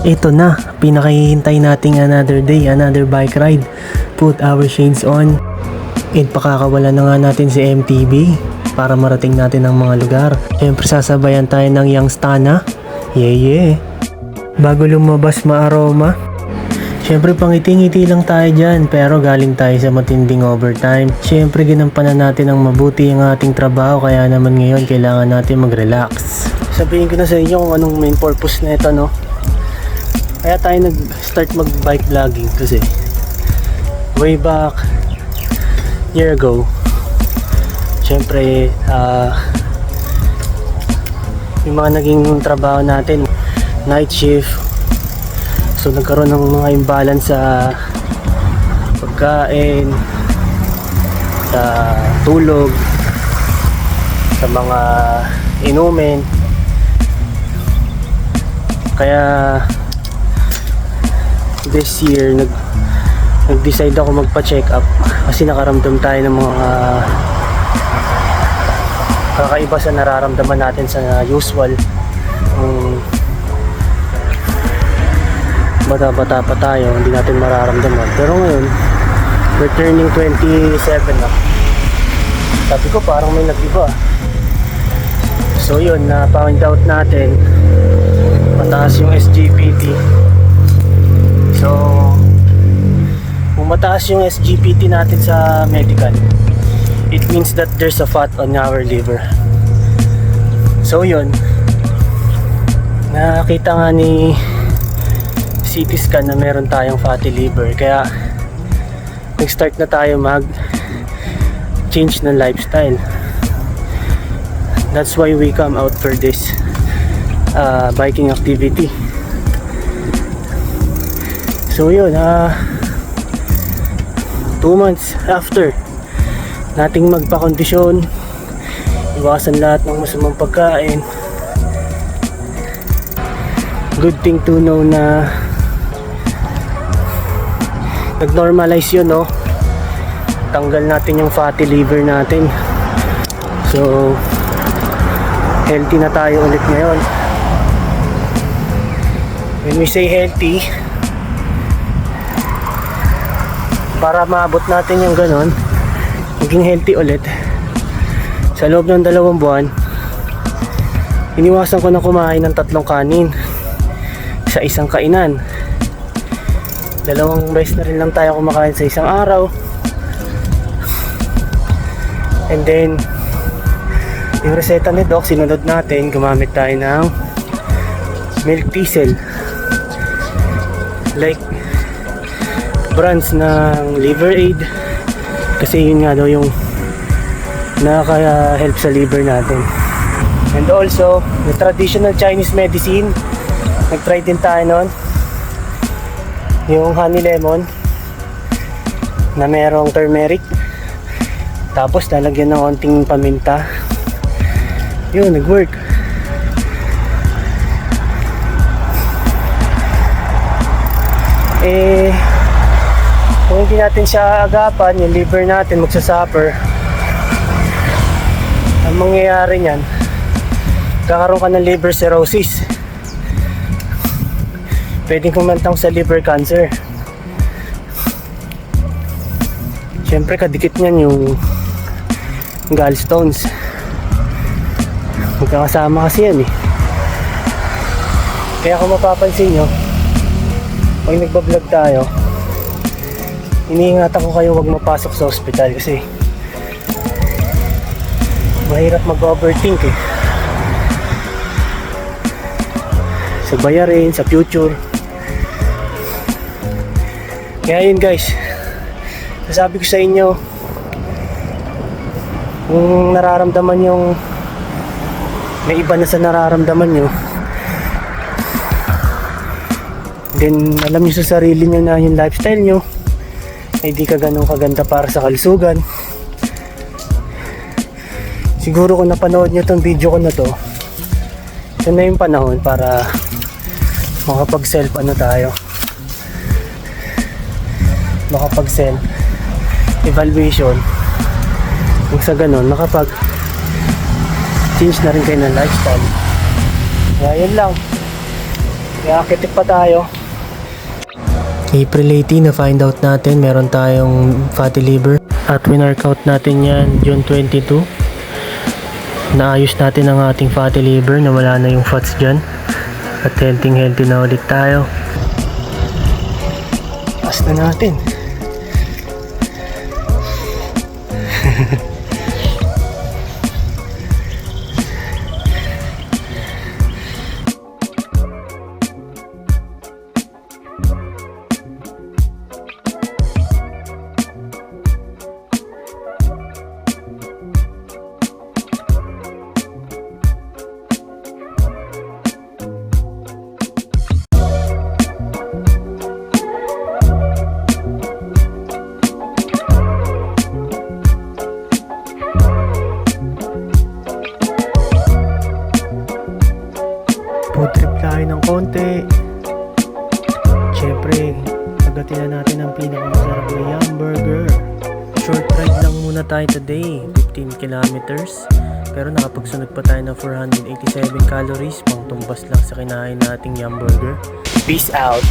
Ito na, pinakahihintay nating another day, another bike ride. Put our shades on. And pakakawala na nga natin si MTB para marating natin ang mga lugar. Siyempre sasabayan tayo ng Youngstana. Yeah. Bago lumabas maaroma. Siyempre pangiti-ngiti lang tayo dyan, pero galing tayo sa matinding overtime. Siyempre ginampanan natin ang mabuti ang ating trabaho, kaya naman ngayon kailangan natin mag-relax. Sabihin ko na sa inyo kung anong main purpose na ito, no? Kaya tayo nag-start mag-bike vlogging kasi way back year ago, syempre yung mga naging trabaho natin, night shift, so nagkaroon ng mga imbalance sa pagkain, sa tulog, sa mga inumin. Kaya this year nag-decide ako magpa-check up kasi nakaramdam tayo ng mga kakaiba sa nararamdaman natin sa usual. Bata-bata pa tayo, hindi natin mararamdaman, pero ngayon we're turning 27 na. Sabi ko parang may nag-iba. So yun, na-found out natin mataas yung SGPT. So, kung mataas yung SGPT natin sa medical, it means that there's a fat on our liver. So yun, nakita nga ni CT scan na meron tayong fatty liver, kaya nag-start na tayo mag-change ng lifestyle. That's why we come out for this biking activity. So yun, 2 months after nating magpa-kondisyon, iwasan lahat ng masamang pagkain. Good thing to know na nag-normalize yun, no? Tanggal natin yung fatty liver natin. So healthy na tayo ulit ngayon. When we say healthy, para maabot natin yung ganon, maging healthy ulit, sa loob ng 2 buwan, iniwasan ko na kumain ng 3 kanin sa isang kainan. 2 beses na rin lang tayo kumakain sa isang araw. And then yung reseta ni Doc, sinunod natin, gumamit tayo ng milk thistle, like brands ng Liver Aid, kasi yun nga daw yung nakaka-help sa liver natin. And also the traditional Chinese medicine, nag-try din tayo nun, yung honey lemon na merong turmeric, tapos lalagyan ng konting paminta. Yun, nag-work. Kung hindi natin siya agapan, yung liver natin magsasuffer. Ang mangyayari niyan, kakaroon ka ng liver cirrhosis. Pwedeng kumantang sa liver cancer. Siyempre kadikit niyan yung gallstones. Magkakasama kasi yan eh. Kaya kung mapapansin nyo, pag nagbablog tayo, iniingatan ko kayo wag mapasok sa ospital kasi mahirap mag-overthink eh. Sa bayarin, sa future. Kaya yun guys, sasabi ko sa inyo, kung nararamdaman yung may iba na sa nararamdaman nyo, then alam nyo sa sarili nyo na yung lifestyle nyo ay di ka ganun kaganda para sa kalusugan. Siguro kung napanood nyo tong video ko na to, yun na yung panahon para makapag self evaluation. Kung sa ganun makapag change na rin kayo ng lifestyle. Kaya yun lang. Kaya kitip pa tayo. April 18 na find out natin meron tayong fatty liver. At winarkout natin yan June 22. Naayos natin ang ating fatty liver na wala na yung fats dyan. At healthy na ulit tayo. Taas na natin. Food trip tayo ng konti. Siyempre, agatin na natin ang pinakamasarap na Yum Burger. Short ride lang muna tayo today, 15 kilometers. Pero nakapagsunod pa tayo ng 487 calories, pang tumbas lang sa kinain nating Yum Burger. Peace out!